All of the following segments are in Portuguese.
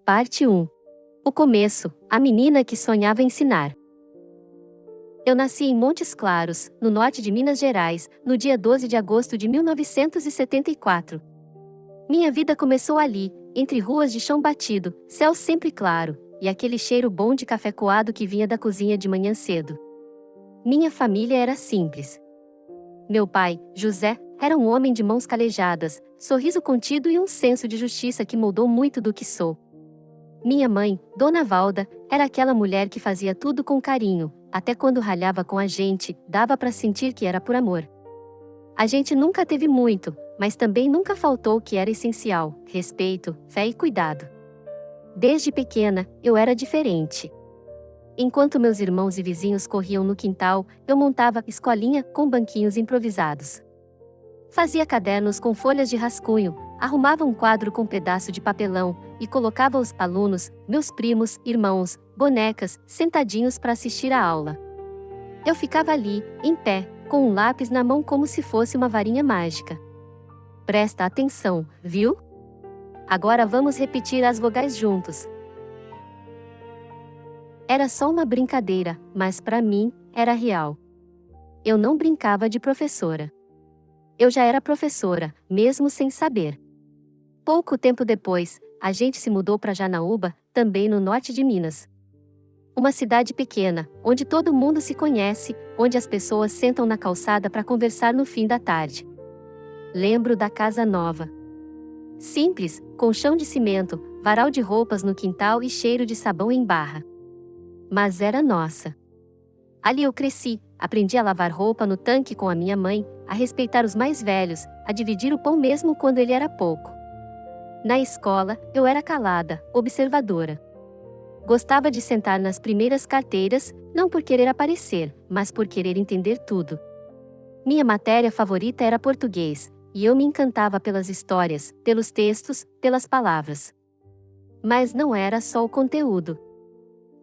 Parte 1. O começo, a menina que sonhava ensinar. Eu nasci em Montes Claros, no norte de Minas Gerais, no dia 12 de agosto de 1974. Minha vida começou ali, entre ruas de chão batido, céu sempre claro, e aquele cheiro bom de café coado que vinha da cozinha de manhã cedo. Minha família era simples. Meu pai, José, era um homem de mãos calejadas, sorriso contido e um senso de justiça que moldou muito do que sou. Minha mãe, Dona Valda, era aquela mulher que fazia tudo com carinho, até quando ralhava com a gente, dava para sentir que era por amor. A gente nunca teve muito, mas também nunca faltou o que era essencial: respeito, fé e cuidado. Desde pequena, eu era diferente. Enquanto meus irmãos e vizinhos corriam no quintal, eu montava escolinha com banquinhos improvisados. Fazia cadernos com folhas de rascunho, arrumava um quadro com pedaço de papelão e colocava os alunos, meus primos, irmãos, bonecas, sentadinhos para assistir à aula. Eu ficava ali, em pé, com um lápis na mão como se fosse uma varinha mágica. Presta atenção, viu? Agora vamos repetir as vogais juntos. Era só uma brincadeira, mas para mim, era real. Eu não brincava de professora. Eu já era professora, mesmo sem saber. Pouco tempo depois, a gente se mudou para Janaúba, também no norte de Minas. Uma cidade pequena, onde todo mundo se conhece, onde as pessoas sentam na calçada para conversar no fim da tarde. Lembro da casa nova. Simples, com chão de cimento, varal de roupas no quintal e cheiro de sabão em barra. Mas era nossa. Ali eu cresci, aprendi a lavar roupa no tanque com a minha mãe, a respeitar os mais velhos, a dividir o pão mesmo quando ele era pouco. Na escola, eu era calada, observadora. Gostava de sentar nas primeiras carteiras, não por querer aparecer, mas por querer entender tudo. Minha matéria favorita era português, e eu me encantava pelas histórias, pelos textos, pelas palavras. Mas não era só o conteúdo.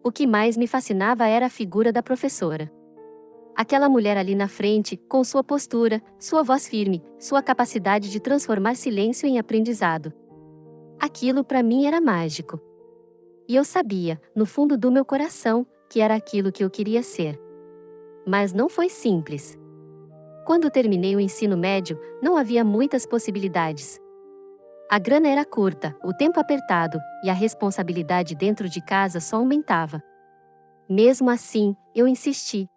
O que mais me fascinava era a figura da professora. Aquela mulher ali na frente, com sua postura, sua voz firme, sua capacidade de transformar silêncio em aprendizado. Aquilo para mim era mágico. E eu sabia, no fundo do meu coração, que era aquilo que eu queria ser. Mas não foi simples. Quando terminei o ensino médio, não havia muitas possibilidades. A grana era curta, o tempo apertado, e a responsabilidade dentro de casa só aumentava. Mesmo assim, eu insisti.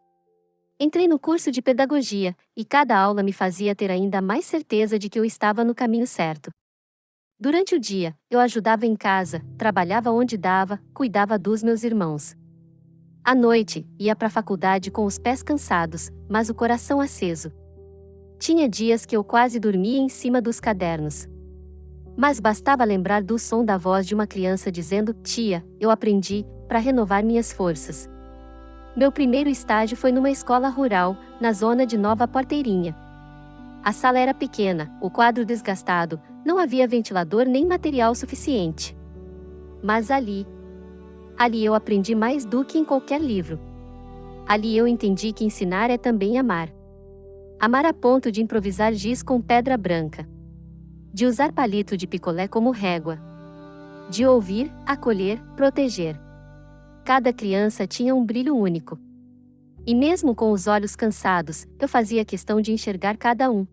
Entrei no curso de pedagogia, e cada aula me fazia ter ainda mais certeza de que eu estava no caminho certo. Durante o dia, eu ajudava em casa, trabalhava onde dava, cuidava dos meus irmãos. À noite, ia para a faculdade com os pés cansados, mas o coração aceso. Tinha dias que eu quase dormia em cima dos cadernos. Mas bastava lembrar do som da voz de uma criança dizendo: "Tia, eu aprendi", para renovar minhas forças. Meu primeiro estágio foi numa escola rural, na zona de Nova Porteirinha. A sala era pequena, o quadro desgastado, não havia ventilador nem material suficiente. Mas ali eu aprendi mais do que em qualquer livro. Ali eu entendi que ensinar é também amar. Amar a ponto de improvisar giz com pedra branca. De usar palito de picolé como régua. De ouvir, acolher, proteger. Cada criança tinha um brilho único. E mesmo com os olhos cansados, eu fazia questão de enxergar cada um.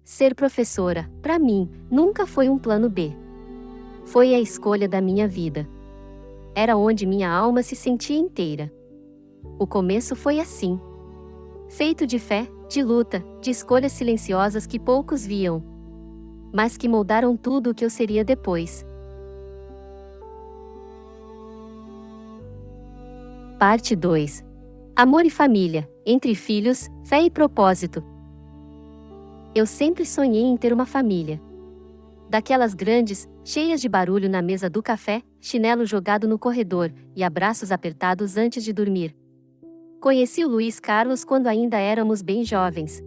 Ser professora, para mim, nunca foi um plano B. Foi a escolha da minha vida. Era onde minha alma se sentia inteira. O começo foi assim. Feito de fé, de luta, de escolhas silenciosas que poucos viam, mas que moldaram tudo o que eu seria depois. Parte 2. Amor e família, entre filhos, fé e propósito. Eu sempre sonhei em ter uma família. Daquelas grandes, cheias de barulho na mesa do café, chinelo jogado no corredor e abraços apertados antes de dormir. Conheci o Luiz Carlos quando ainda éramos bem jovens.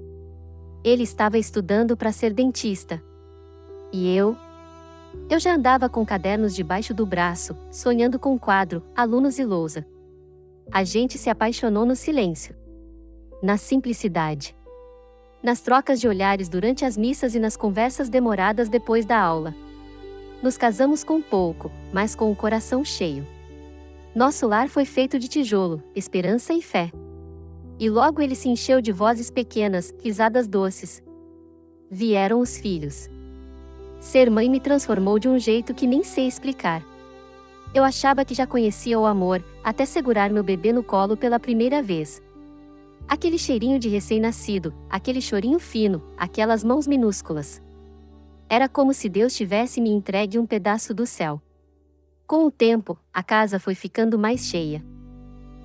Ele estava estudando para ser dentista. E eu já andava com cadernos debaixo do braço, sonhando com quadro, alunos e lousa. A gente se apaixonou no silêncio. Na simplicidade. Nas trocas de olhares durante as missas e nas conversas demoradas depois da aula. Nos casamos com pouco, mas com o coração cheio. Nosso lar foi feito de tijolo, esperança e fé. E logo ele se encheu de vozes pequenas, risadas doces. Vieram os filhos. Ser mãe me transformou de um jeito que nem sei explicar. Eu achava que já conhecia o amor, até segurar meu bebê no colo pela primeira vez. Aquele cheirinho de recém-nascido, aquele chorinho fino, aquelas mãos minúsculas. Era como se Deus tivesse me entregue um pedaço do céu. Com o tempo, a casa foi ficando mais cheia.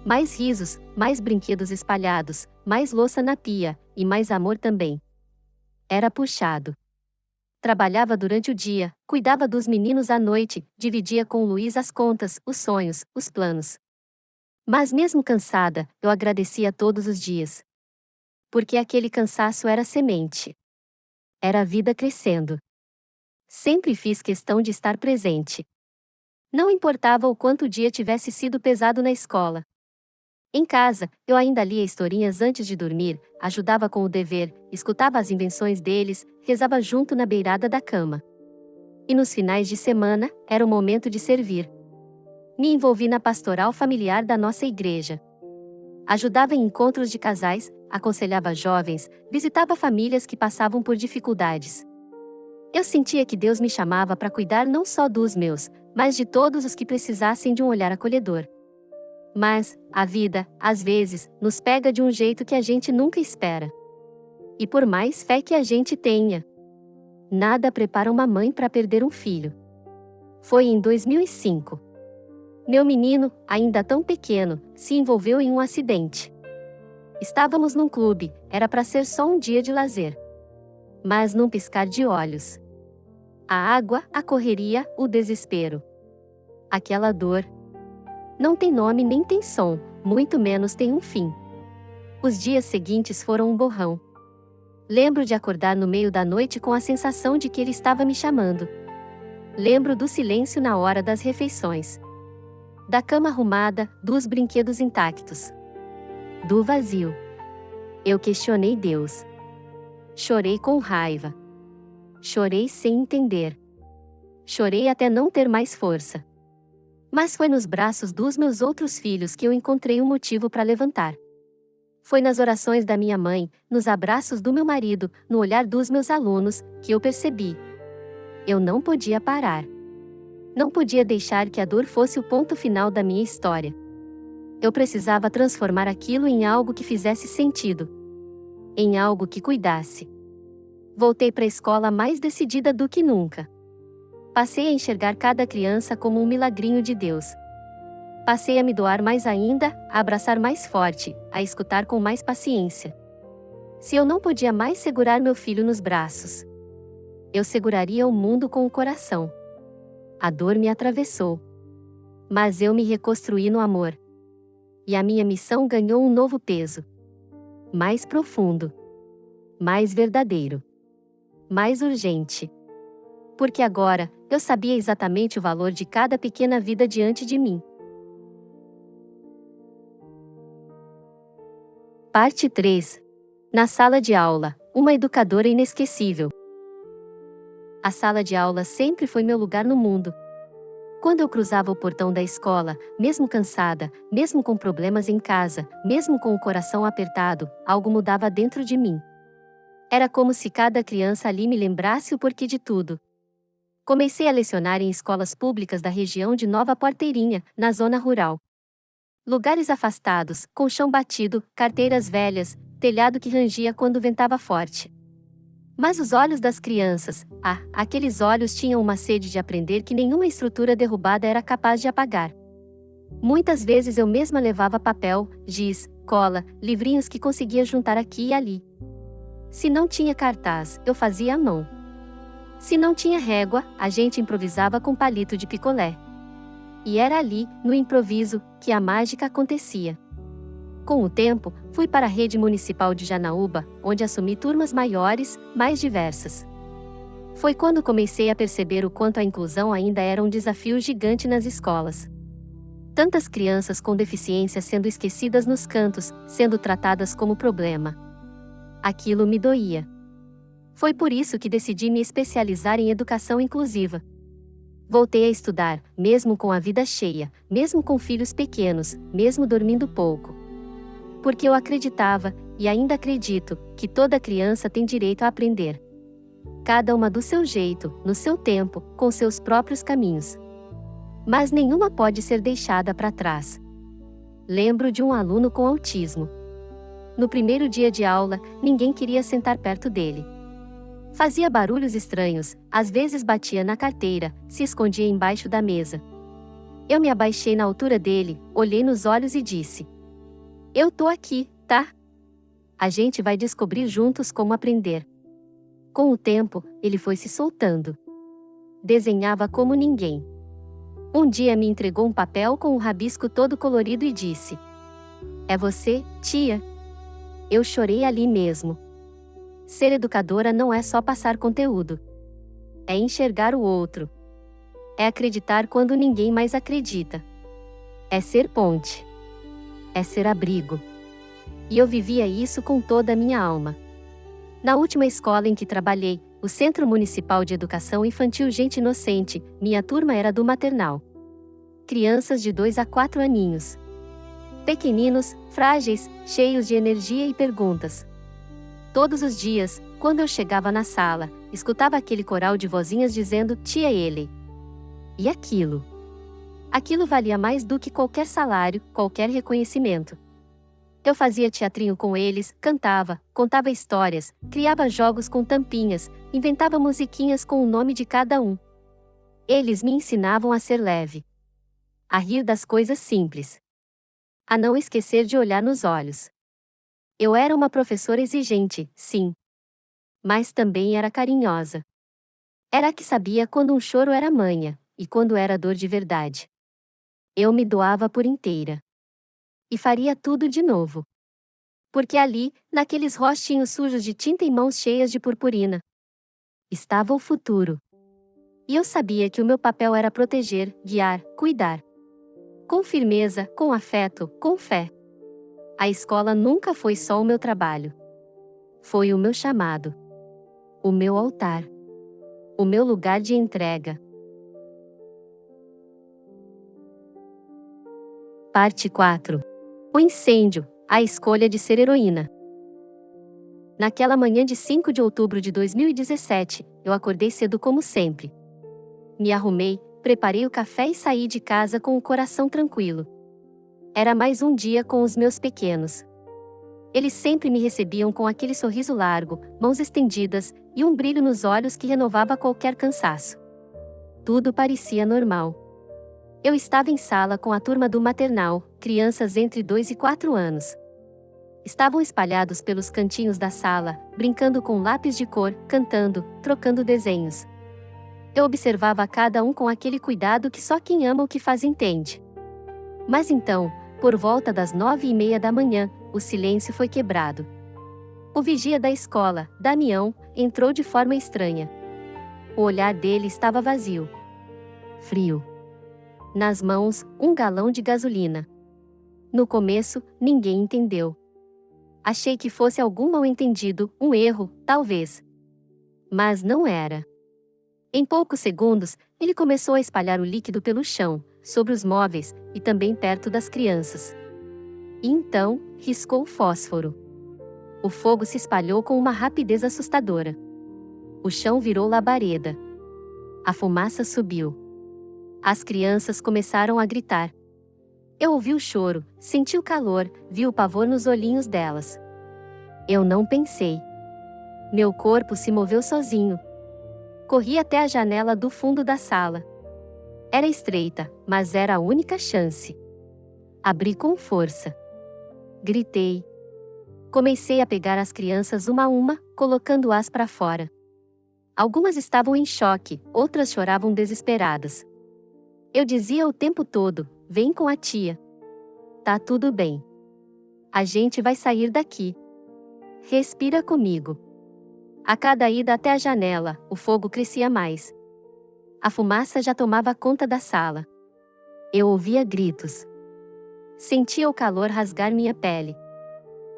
Mais risos, mais brinquedos espalhados, mais louça na pia, e mais amor também. Era puxado. Trabalhava durante o dia, cuidava dos meninos à noite, dividia com o Luiz as contas, os sonhos, os planos. Mas mesmo cansada, eu agradecia todos os dias. Porque aquele cansaço era semente. Era a vida crescendo. Sempre fiz questão de estar presente. Não importava o quanto o dia tivesse sido pesado na escola. Em casa, eu ainda lia historinhas antes de dormir, ajudava com o dever, escutava as invenções deles, rezava junto na beirada da cama. E nos finais de semana, era o momento de servir. Me envolvi na pastoral familiar da nossa igreja. Ajudava em encontros de casais, aconselhava jovens, visitava famílias que passavam por dificuldades. Eu sentia que Deus me chamava para cuidar não só dos meus, mas de todos os que precisassem de um olhar acolhedor. Mas, a vida, às vezes, nos pega de um jeito que a gente nunca espera. E por mais fé que a gente tenha, nada prepara uma mãe para perder um filho. Foi em 2005. Meu menino, ainda tão pequeno, se envolveu em um acidente. Estávamos num clube, era para ser só um dia de lazer. Mas num piscar de olhos. A água, a correria, o desespero. Aquela dor. Não tem nome nem tem som, muito menos tem um fim. Os dias seguintes foram um borrão. Lembro de acordar no meio da noite com a sensação de que ele estava me chamando. Lembro do silêncio na hora das refeições. Da cama arrumada, dos brinquedos intactos. Do vazio. Eu questionei Deus. Chorei com raiva. Chorei sem entender. Chorei até não ter mais força. Mas foi nos braços dos meus outros filhos que eu encontrei um motivo para levantar. Foi nas orações da minha mãe, nos abraços do meu marido, no olhar dos meus alunos, que eu percebi. Eu não podia parar. Não podia deixar que a dor fosse o ponto final da minha história. Eu precisava transformar aquilo em algo que fizesse sentido. Em algo que cuidasse. Voltei para a escola mais decidida do que nunca. Passei a enxergar cada criança como um milagrinho de Deus. Passei a me doar mais ainda, a abraçar mais forte, a escutar com mais paciência. Se eu não podia mais segurar meu filho nos braços, eu seguraria o mundo com o coração. A dor me atravessou. Mas eu me reconstruí no amor. E a minha missão ganhou um novo peso. Mais profundo. Mais verdadeiro. Mais urgente. Porque agora, eu sabia exatamente o valor de cada pequena vida diante de mim. Parte 3. Na sala de aula, uma educadora inesquecível. A sala de aula sempre foi meu lugar no mundo. Quando eu cruzava o portão da escola, mesmo cansada, mesmo com problemas em casa, mesmo com o coração apertado, algo mudava dentro de mim. Era como se cada criança ali me lembrasse o porquê de tudo. Comecei a lecionar em escolas públicas da região de Nova Porteirinha, na zona rural. Lugares afastados, com chão batido, carteiras velhas, telhado que rangia quando ventava forte. Mas os olhos das crianças, aqueles olhos tinham uma sede de aprender que nenhuma estrutura derrubada era capaz de apagar. Muitas vezes eu mesma levava papel, giz, cola, livrinhos que conseguia juntar aqui e ali. Se não tinha cartaz, eu fazia à mão. Se não tinha régua, a gente improvisava com palito de picolé. E era ali, no improviso, que a mágica acontecia. Com o tempo, fui para a rede municipal de Janaúba, onde assumi turmas maiores, mais diversas. Foi quando comecei a perceber o quanto a inclusão ainda era um desafio gigante nas escolas. Tantas crianças com deficiência sendo esquecidas nos cantos, sendo tratadas como problema. Aquilo me doía. Foi por isso que decidi me especializar em educação inclusiva. Voltei a estudar, mesmo com a vida cheia, mesmo com filhos pequenos, mesmo dormindo pouco. Porque eu acreditava, e ainda acredito, que toda criança tem direito a aprender. Cada uma do seu jeito, no seu tempo, com seus próprios caminhos. Mas nenhuma pode ser deixada para trás. Lembro de um aluno com autismo. No primeiro dia de aula, ninguém queria sentar perto dele. Fazia barulhos estranhos, às vezes batia na carteira, se escondia embaixo da mesa. Eu me abaixei na altura dele, olhei nos olhos e disse: "Eu tô aqui, tá? A gente vai descobrir juntos como aprender." Com o tempo, ele foi se soltando. Desenhava como ninguém. Um dia me entregou um papel com um rabisco todo colorido e disse: "É você, tia?" Eu chorei ali mesmo. Ser educadora não é só passar conteúdo. É enxergar o outro. É acreditar quando ninguém mais acredita. É ser ponte. É ser abrigo. E eu vivia isso com toda a minha alma. Na última escola em que trabalhei, o Centro Municipal de Educação Infantil Gente Inocente, minha turma era do maternal. Crianças de 2 a 4 aninhos. Pequeninos, frágeis, cheios de energia e perguntas. Todos os dias, quando eu chegava na sala, escutava aquele coral de vozinhas dizendo "tia ele". E aquilo? Aquilo valia mais do que qualquer salário, qualquer reconhecimento. Eu fazia teatrinho com eles, cantava, contava histórias, criava jogos com tampinhas, inventava musiquinhas com o nome de cada um. Eles me ensinavam a ser leve. A rir das coisas simples. A não esquecer de olhar nos olhos. Eu era uma professora exigente, sim. Mas também era carinhosa. Era a que sabia quando um choro era manha, e quando era dor de verdade. Eu me doava por inteira. E faria tudo de novo. Porque ali, naqueles rostinhos sujos de tinta e mãos cheias de purpurina, estava o futuro. E eu sabia que o meu papel era proteger, guiar, cuidar. Com firmeza, com afeto, com fé. A escola nunca foi só o meu trabalho. Foi o meu chamado. O meu altar. O meu lugar de entrega. Parte 4. O incêndio, a escolha de ser heroína. Naquela manhã de 5 de outubro de 2017, eu acordei cedo como sempre. Me arrumei, preparei o café e saí de casa com o coração tranquilo. Era mais um dia com os meus pequenos. Eles sempre me recebiam com aquele sorriso largo, mãos estendidas, e um brilho nos olhos que renovava qualquer cansaço. Tudo parecia normal. Eu estava em sala com a turma do maternal, crianças entre 2 e 4 anos. Estavam espalhados pelos cantinhos da sala, brincando com lápis de cor, cantando, trocando desenhos. Eu observava cada um com aquele cuidado que só quem ama o que faz entende. Mas então, por volta das 9:30 da manhã, o silêncio foi quebrado. O vigia da escola, Damião, entrou de forma estranha. O olhar dele estava vazio. Frio. Nas mãos, um galão de gasolina. No começo, ninguém entendeu. Achei que fosse algum mal-entendido, um erro, talvez. Mas não era. Em poucos segundos, ele começou a espalhar o líquido pelo chão, sobre os móveis, e também perto das crianças. E então, riscou o fósforo. O fogo se espalhou com uma rapidez assustadora. O chão virou labareda. A fumaça subiu. As crianças começaram a gritar. Eu ouvi o choro, senti o calor, vi o pavor nos olhinhos delas. Eu não pensei. Meu corpo se moveu sozinho. Corri até a janela do fundo da sala. Era estreita, mas era a única chance. Abri com força. Gritei. Comecei a pegar as crianças uma a uma, colocando-as para fora. Algumas estavam em choque, outras choravam desesperadas. Eu dizia o tempo todo: vem com a tia. Tá tudo bem. A gente vai sair daqui. Respira comigo. A cada ida até a janela, o fogo crescia mais. A fumaça já tomava conta da sala. Eu ouvia gritos. Sentia o calor rasgar minha pele.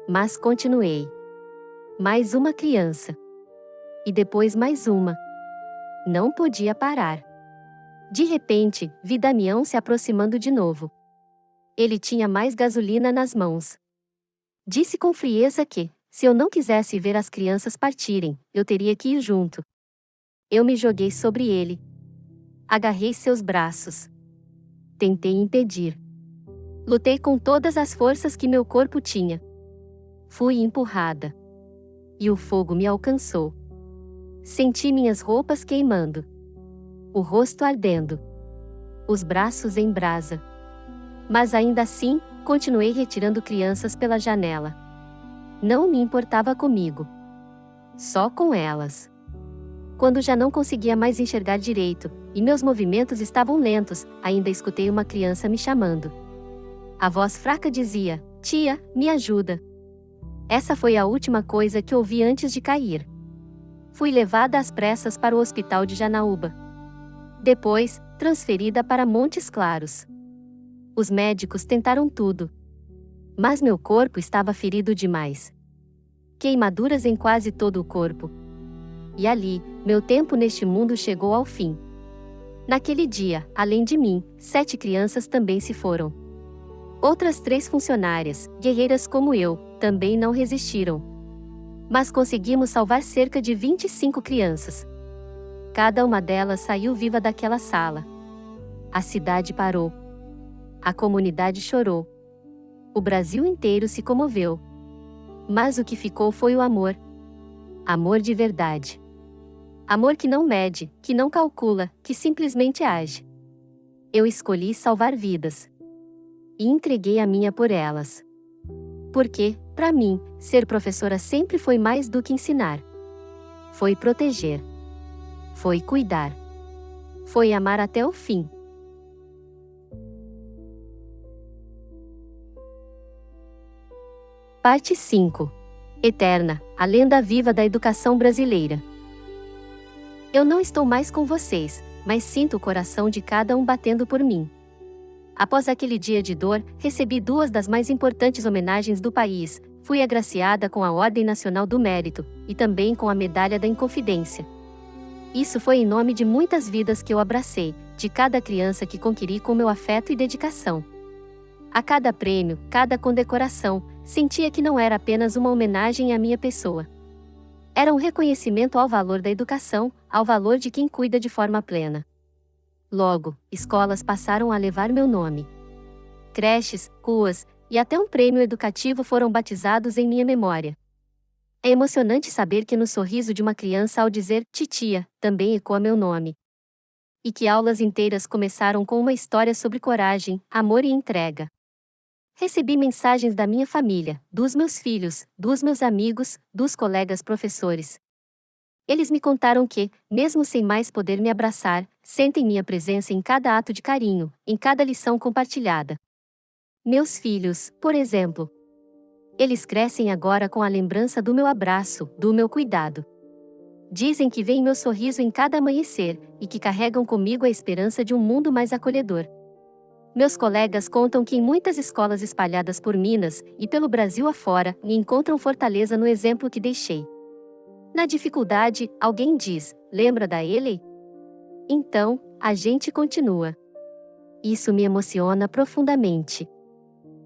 Mas continuei. Mais uma criança. E depois mais uma. Não podia parar. De repente, vi Damião se aproximando de novo. Ele tinha mais gasolina nas mãos. Disse com frieza que, se eu não quisesse ver as crianças partirem, eu teria que ir junto. Eu me joguei sobre ele. Agarrei seus braços. Tentei impedir. Lutei com todas as forças que meu corpo tinha. Fui empurrada. E o fogo me alcançou. Senti minhas roupas queimando. O rosto ardendo. Os braços em brasa. Mas ainda assim, continuei retirando crianças pela janela. Não me importava comigo. Só com elas. Quando já não conseguia mais enxergar direito, e meus movimentos estavam lentos, ainda escutei uma criança me chamando. A voz fraca dizia: "Tia, me ajuda." Essa foi a última coisa que ouvi antes de cair. Fui levada às pressas para o hospital de Janaúba. Depois, transferida para Montes Claros. Os médicos tentaram tudo. Mas meu corpo estava ferido demais. Queimaduras em quase todo o corpo. E ali, meu tempo neste mundo chegou ao fim. Naquele dia, além de mim, 7 crianças também se foram. Outras 3 funcionárias, guerreiras como eu, também não resistiram. Mas conseguimos salvar cerca de 25 crianças. Cada uma delas saiu viva daquela sala. A cidade parou. A comunidade chorou. O Brasil inteiro se comoveu. Mas o que ficou foi o amor. Amor de verdade. Amor que não mede, que não calcula, que simplesmente age. Eu escolhi salvar vidas. E entreguei a minha por elas. Porque, para mim, ser professora sempre foi mais do que ensinar. Foi proteger. Foi cuidar. Foi amar até o fim. Parte 5. Eterna, a lenda viva da educação brasileira. Eu não estou mais com vocês, mas sinto o coração de cada um batendo por mim. Após aquele dia de dor, recebi 2 das mais importantes homenagens do país. Fui agraciada com a Ordem Nacional do Mérito, e também com a Medalha da Inconfidência. Isso foi em nome de muitas vidas que eu abracei, de cada criança que conqueri com meu afeto e dedicação. A cada prêmio, cada condecoração, sentia que não era apenas uma homenagem à minha pessoa. Era um reconhecimento ao valor da educação, ao valor de quem cuida de forma plena. Logo, escolas passaram a levar meu nome. Creches, ruas, e até um prêmio educativo foram batizados em minha memória. É emocionante saber que no sorriso de uma criança ao dizer "titia", também ecoa meu nome. E que aulas inteiras começaram com uma história sobre coragem, amor e entrega. Recebi mensagens da minha família, dos meus filhos, dos meus amigos, dos colegas professores. Eles me contaram que, mesmo sem mais poder me abraçar, sentem minha presença em cada ato de carinho, em cada lição compartilhada. Meus filhos, por exemplo. Eles crescem agora com a lembrança do meu abraço, do meu cuidado. Dizem que veem meu sorriso em cada amanhecer, e que carregam comigo a esperança de um mundo mais acolhedor. Meus colegas contam que em muitas escolas espalhadas por Minas, e pelo Brasil afora, encontram fortaleza no exemplo que deixei. Na dificuldade, alguém diz: "Lembra da Eley?" Então, a gente continua. Isso me emociona profundamente.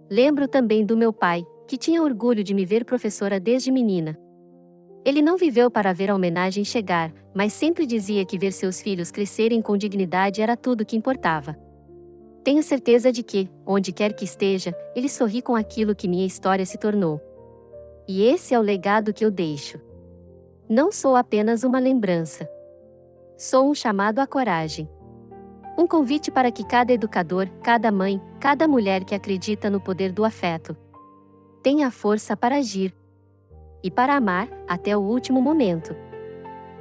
Lembro também do meu pai, que tinha orgulho de me ver professora desde menina. Ele não viveu para ver a homenagem chegar, mas sempre dizia que ver seus filhos crescerem com dignidade era tudo que importava. Tenho certeza de que, onde quer que esteja, ele sorri com aquilo que minha história se tornou. E esse é o legado que eu deixo. Não sou apenas uma lembrança. Sou um chamado à coragem. Um convite para que cada educador, cada mãe, cada mulher que acredita no poder do afeto, tenha a força para agir. E para amar, até o último momento.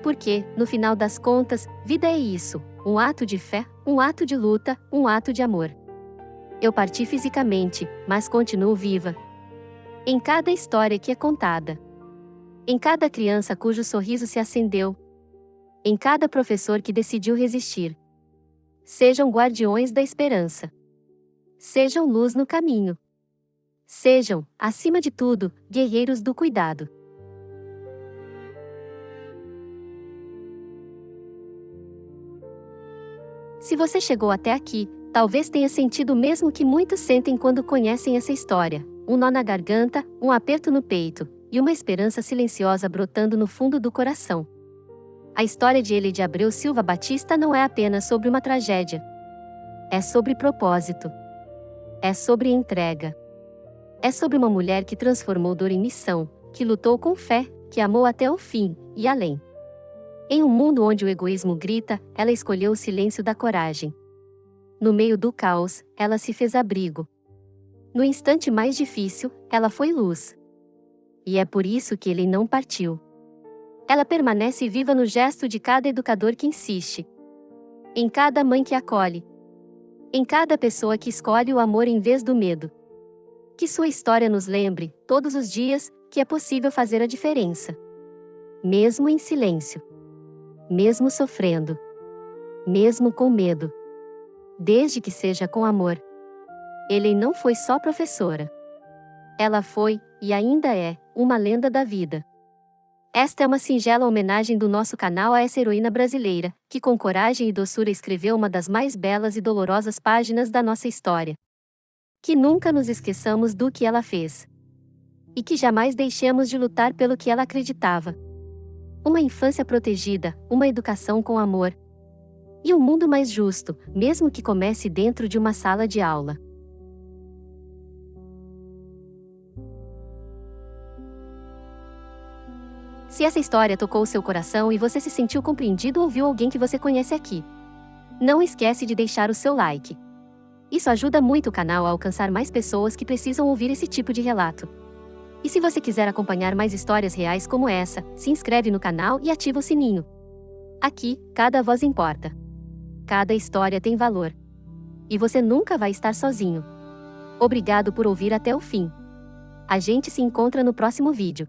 Porque, no final das contas, vida é isso, um ato de fé, um ato de luta, um ato de amor. Eu parti fisicamente, mas continuo viva. Em cada história que é contada. Em cada criança cujo sorriso se acendeu. Em cada professor que decidiu resistir. Sejam guardiões da esperança. Sejam luz no caminho. Sejam, acima de tudo, guerreiros do cuidado. Se você chegou até aqui, talvez tenha sentido o mesmo que muitos sentem quando conhecem essa história: um nó na garganta, um aperto no peito, e uma esperança silenciosa brotando no fundo do coração. A história de Elie de Abreu Silva Batista não é apenas sobre uma tragédia. É sobre propósito. É sobre entrega. É sobre uma mulher que transformou dor em missão, que lutou com fé, que amou até o fim, e além. Em um mundo onde o egoísmo grita, ela escolheu o silêncio da coragem. No meio do caos, ela se fez abrigo. No instante mais difícil, ela foi luz. E é por isso que ele não partiu. Ela permanece viva no gesto de cada educador que insiste. Em cada mãe que acolhe. Em cada pessoa que escolhe o amor em vez do medo. Que sua história nos lembre, todos os dias, que é possível fazer a diferença. Mesmo em silêncio. Mesmo sofrendo. Mesmo com medo. Desde que seja com amor. Elie não foi só professora. Ela foi, e ainda é, uma lenda da vida. Esta é uma singela homenagem do nosso canal a essa heroína brasileira, que com coragem e doçura escreveu uma das mais belas e dolorosas páginas da nossa história. Que nunca nos esqueçamos do que ela fez. E que jamais deixemos de lutar pelo que ela acreditava. Uma infância protegida, uma educação com amor. E um mundo mais justo, mesmo que comece dentro de uma sala de aula. Se essa história tocou o seu coração e você se sentiu compreendido ou viu alguém que você conhece aqui, não esquece de deixar o seu like. Isso ajuda muito o canal a alcançar mais pessoas que precisam ouvir esse tipo de relato. E se você quiser acompanhar mais histórias reais como essa, se inscreve no canal e ativa o sininho. Aqui, cada voz importa. Cada história tem valor. E você nunca vai estar sozinho. Obrigado por ouvir até o fim. A gente se encontra no próximo vídeo.